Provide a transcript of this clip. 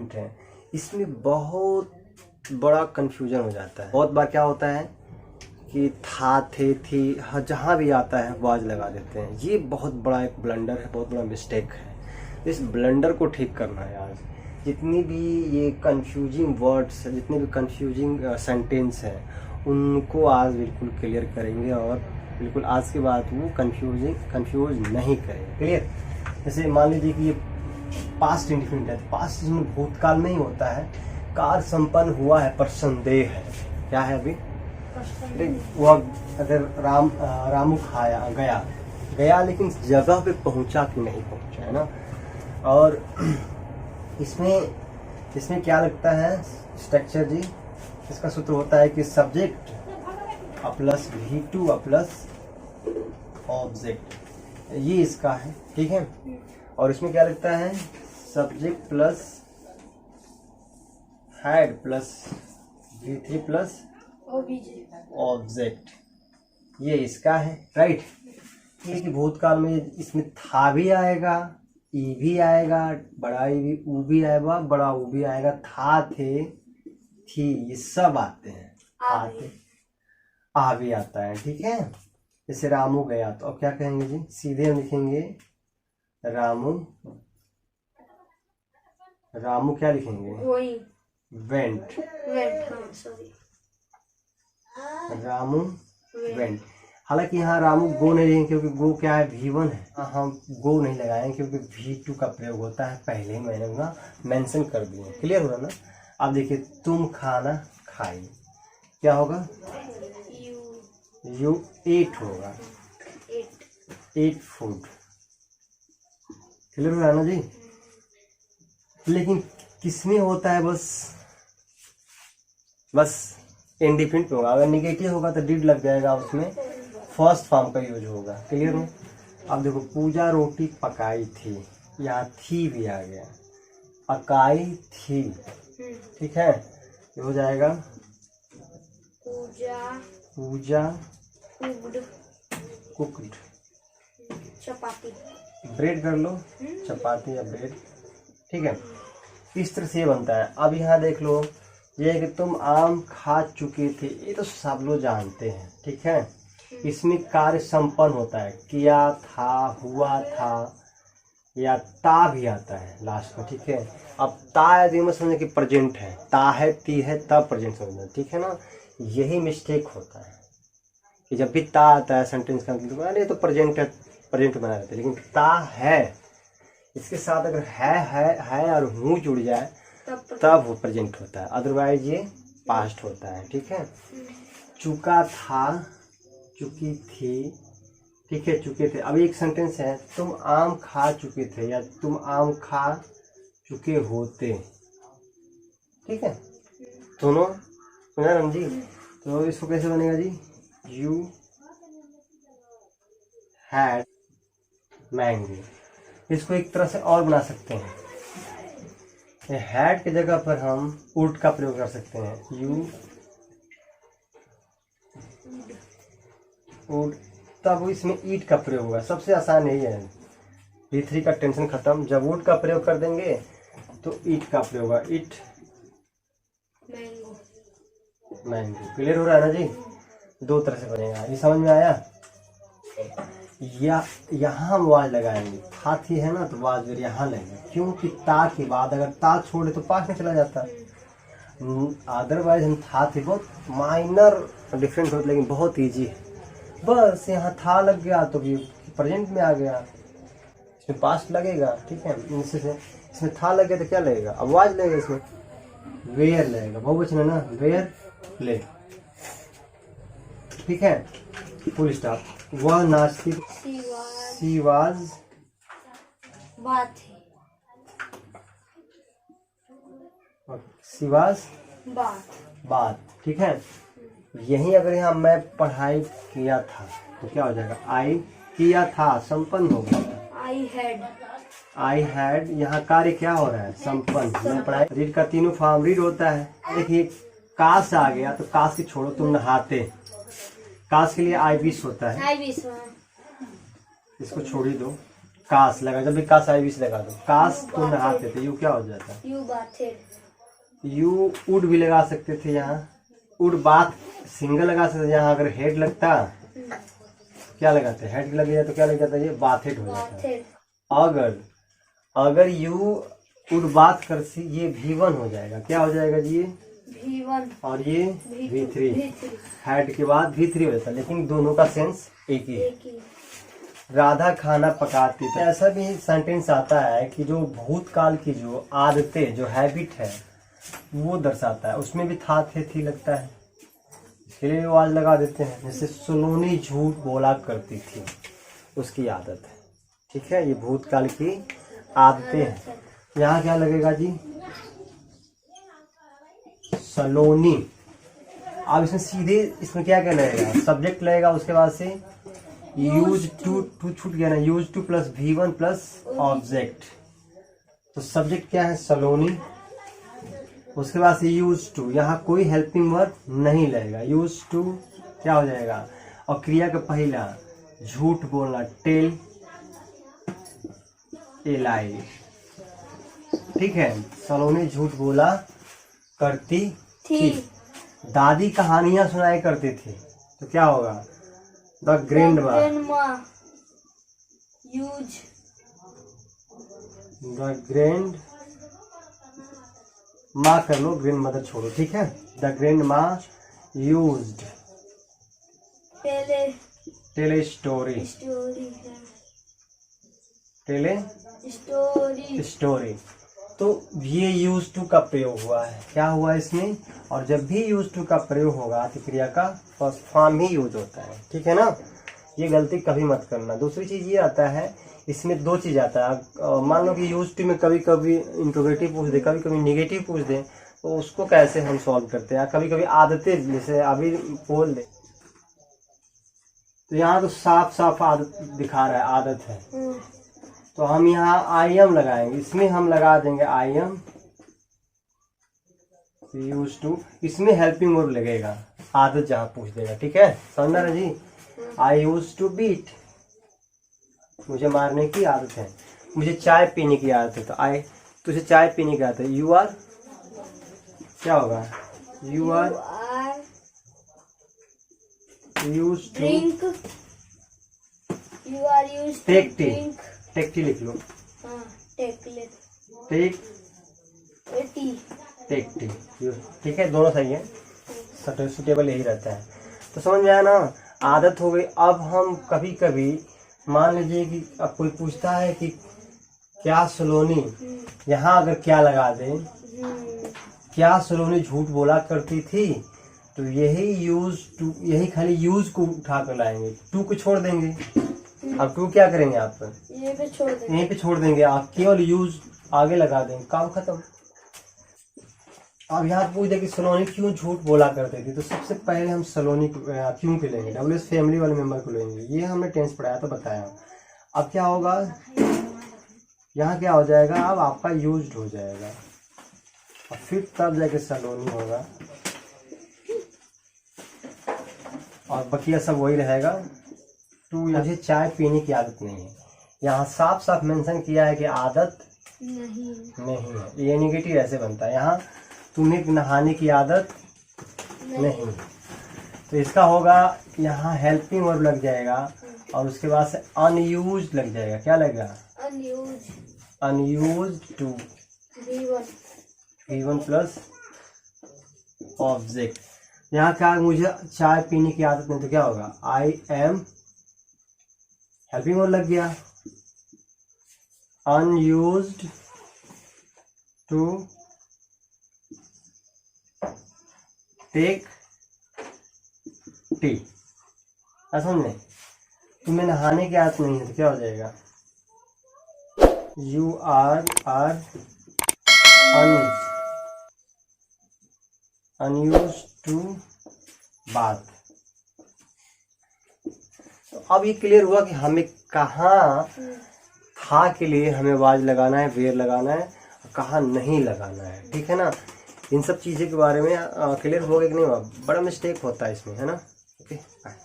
Indefinite है, इसमें बहुत बड़ा कंफ्यूजन हो जाता है। बहुत बार क्या होता है कि था, थे, थी, जहाँ भी आता है वाज लगा देते हैं। ये बहुत बड़ा एक ब्लंडर है, बहुत बड़ा मिस्टेक है। इस ब्लंडर को ठीक करना है आज। जितनी भी ये कंफ्यूजिंग वर्ड्स है, जितने भी कंफ्यूजिंग सेंटेंस हैं, उनको आज बिल्कुल क्लियर करेंगे और बिल्कुल आज के बाद वो कंफ्यूज नहीं करेंगे। क्लियर? जैसे मान लीजिए कि ये पास्ट इंडिफिनिट है, पास्ट इसमें भूतकाल में ही होता है। कार्य संपन्न हुआ है पर संदेह है। क्या है अभी? वो अगर रामू खाया गया लेकिन जगह पे पहुंचा कि नहीं पहुंचा, है ना। और इसमें क्या लगता है स्ट्रक्चर जी? इसका सूत्र होता है कि subject plus V2 plus object, ये इसका है, ठीक है। और इसमें क्या लगता है? Subject plus head plus V3 plus object, ये इसका है, राइट। ये कि भूतकाल में इसमें था भी आएगा, ई भी आएगा, बड़ा ई भी, ऊ भी आएगा, बड़ा ऊ भी आएगा, था, थे, थी, ये सब आते हैं, आते आ भी आता है, ठीक है। जैसे रामू गया, तो अब क्या कहेंगे जी? सीधे हम लिखेंगे रामू क्या लिखेंगे? वेंट। रामू वेंट। हालांकि यहाँ रामू गो नहीं लिखेंगे क्योंकि गो क्या है? V1 है। हम गो नहीं लगाएंगे क्योंकि V2 का प्रयोग होता है, पहले ही मैंने ना मेंशन कर दिए। क्लियर हो रहा ना? अब देखिए, तुम खाना खाई, क्या होगा? यू एट होगा, एट फूड। क्लियर हो रहा ना जी? लेकिन किसमें होता है? बस इंडिफिनिट होगा। अगर निगेटिव होगा तो डिड लग जाएगा, उसमें फर्स्ट फॉर्म का यूज होगा। क्लियर हो? अब देखो, पूजा रोटी पकाई थी, यहाँ थी भी आ गया, पकाई थी, ठीक है। ये हो जाएगा पूजा कुक्ड। चपाती, ब्रेड कर लो, चपाती या ब्रेड, ठीक है। इस तरह से बनता है। अब यहाँ देख लो, ये है कि तुम आम खा चुके थे, ये तो सब लोग जानते हैं, ठीक है। इसमें कार्य संपन्न होता है, किया था, हुआ था, या ता भी आता है लास्ट में, ठीक है। अब ता यदि मत समझे कि प्रेजेंट है, ता है, ती है, तब प्रेजेंट समझना, ठीक है ना। यही मिस्टेक होता है कि जब भी ता आता है सेंटेंस का मतलब अरे तो प्रेजेंट है, प्रेजेंट बना देते हैं। लेकिन ता है, इसके साथ अगर है और हूँ जुड़ जाए तब वो प्रेजेंट होता है, अदरवाइज ये पास्ट होता है, ठीक है। चुका था, चुकी थी, ठीक है, चुके थे। अब एक सेंटेंस है, तुम आम खा चुके थे या तुम आम खा चुके होते, ठीक है। दोनों सुना राम जी? तो इसको कैसे बनेगा जी? You had mango. इसको एक तरह से और बना सकते हैं, हैड की जगह पर हम वुड का प्रयोग कर सकते हैं, यू वुड, तब इसमें ईट का प्रयोग होगा। सबसे आसान यही है, V3 का टेंशन खत्म। जब वुड का प्रयोग कर देंगे तो ईट का प्रयोग होगा, ईट मैंगो। क्लियर हो रहा है ना जी? दो तरह से बनेगा, ये समझ में आया? या यहाँ हम वाज लगाएंगे, था थी है ना, तो वाज फिर यहाँ लेंगे, क्योंकि ता के बाद अगर ता छोड़े तो पास में चला जाता है। अदरवाइज हम था थे, बहुत माइनर डिफरेंस होता, लेकिन बहुत इजी है। बस यहाँ था लग गया तो भी प्रेजेंट में आ गया, इसमें पास्ट लगेगा, ठीक है। इसमें था लग गया तो क्या लगेगा? अब वाज लगेगा, इसमें वेयर लगेगा, बहुवचन है ना, वेयर प्ले, ठीक है। Full stop. वह नाचती, सी वाज बात, ठीक है। यही अगर यहाँ मैं पढ़ाई किया था तो क्या हो जाएगा? आई किया था, संपन्न हो गया। आई हैड, यहाँ कार्य क्या हो रहा है? संपन्न। मैं पढ़ाई, रीड का तीनों फॉर्म रीड होता है। देखिए, काश आ गया तो काश की छोड़ो, तुम नहाते, काश के लिए आई विश होता है, इसको छोड़ ही दो। काश लगा, जब भी काश आई बीच लगा दो, काश तुम नहाते थे, यू क्या हो जाता है? You bathed. यू वुड भी लगा सकते थे यहाँ, वुड बात सिंगल लगा सकते थे। यहाँ अगर हेड लगता क्या लगाते, हेड लग गया तो क्या लग जाता है? ये बाथेड हो जाता है। बाथेड। अगर यू वुड बात कर सी, ये V1 हो जाएगा। क्या हो जाएगा जी? ये V1 और ये V3। V3 हेड के बाद V3 हो जाता है, लेकिन दोनों का सेंस एक ही है। एक ही। राधा खाना पकाती थी। ऐसा भी सेंटेंस आता है कि जो भूतकाल की जो आदतें, जो हैबिट है, वो दर्शाता है। उसमें भी था, थे, थी लगता है, इसके लिए आवाज लगा देते हैं। जैसे सलोनी झूठ बोला करती थी, उसकी आदत है। ठीक है, ये भूतकाल की आदतें हैं। यहाँ क्या लगेगा जी? सलोनी। अब इसमें सीधे इसमें क्या क्या लगेगा? सब्जेक्ट लगेगा, उसके बाद से यूज टू छूट गया ना, use two plus V1 plus object. तो सब्जेक्ट क्या है? सलोनी। उसके बाद से यूज टू, यहाँ कोई हेल्पिंग वर्ब नहीं लगेगा। यूज टू क्या हो जाएगा? और क्रिया का पहला झूठ बोलना, टेल ए लाई। ठीक है, सलोनी झूठ बोला करती थी। दादी कहानियां सुनाया करती थी, तो क्या होगा? The grandma. Use. The grandma कर लो, ग्रैंड मदर छोड़ो। ठीक है, the grandma used tell story. Tell story. तो ये यूज टू का प्रयोग हुआ है। क्या हुआ इसमें? और जब भी यूज टू का प्रयोग होगा तो क्रिया का फर्स्ट फॉर्म ही यूज होता है। ठीक है ना, ये गलती कभी मत करना। दूसरी चीज ये आता है, इसमें दो चीज आता है। मान लो कि यूज टू में कभी कभी इंट्रोगेटिव पूछ दे, कभी कभी निगेटिव पूछ दे, तो उसको कैसे हम सॉल्व करते हैं? कभी कभी आदतें, जैसे अभी बोल दे, तो यहाँ तो साफ साफ आदत दिखा रहा है, आदत है। तो हम यहाँ आई एम लगाएंगे, इसमें हम लगा देंगे आई एम यूज टू। इसमें हेल्पिंग वर्ब लगेगा, आदत जहाँ पूछ देगा। ठीक है, समझना ना जी? आई यूज टू बीट, मुझे मारने की आदत है। मुझे चाय पीने की आदत है, तो तुझे चाय पीने की आदत है। यू आर क्या होगा? You are use to take tea. Take tea लिख लो। Take T. ठीक है, दोनों सही है, सुटेबल यही रहता है। तो समझ में आया ना? आदत हो गई। अब हम कभी कभी मान लीजिए कि अब कोई पूछता है कि क्या सलोनी, यहाँ अगर क्या लगा दें, क्या सलोनी झूठ बोला करती थी, तो यही यूज टू, यही खाली यूज को उठा कर लाएंगे, टू को छोड़ देंगे। अब टू क्या करेंगे? आप यहीं पे छोड़ देंगे, आप केवल यूज आगे लगा देंगे, काम खत्म। अब यहाँ पूछ दे कि सलोनी क्यों झूठ बोला करते थे, तो सबसे पहले हम सलोनी क्यों के लेंगे, WS फैमिली वाले मेंबर को लेंगे। ये हमने टेंस पढ़ाया तो बताया। अब क्या होगा? यहाँ क्या हो जाएगा? अब आपका यूज्ड हो जाएगा, और फिर तब जाके सलोनी होगा, और बकिया सब वही रहेगा। टू, मुझे चाय पीने की आदत नहीं है। यहाँ साफ साफ मेंशन किया है कि आदत नहीं है। ये निगेटिव ऐसे बनता है। यहाँ तुम्हें नहाने की आदत नहीं। तो इसका होगा, यहाँ हेल्पिंग वर्ब लग जाएगा, और उसके बाद से अनयूज्ड लग जाएगा। क्या लगेगा? Unused to V1 plus object. यहाँ क्या? मुझे चाय पीने की आदत नहीं, तो क्या होगा? आई एम, हेल्पिंग वर्ब लग गया, अनयूज्ड टू टेक टी। समझे? तुम्हें नहाने की आदत नहीं है, तो क्या हो जाएगा? यू आर अनयूज्ड टू बात। तो अब ये क्लियर हुआ कि हमें कहाँ था के लिए हमें आवाज लगाना है, वेयर लगाना है, और कहाँ नहीं लगाना है। ठीक है ना? इन सब चीज़ों के बारे में क्लियर हो गया कि नहीं हुआ? बड़ा मिस्टेक होता है इसमें, है ना? Okay, bye.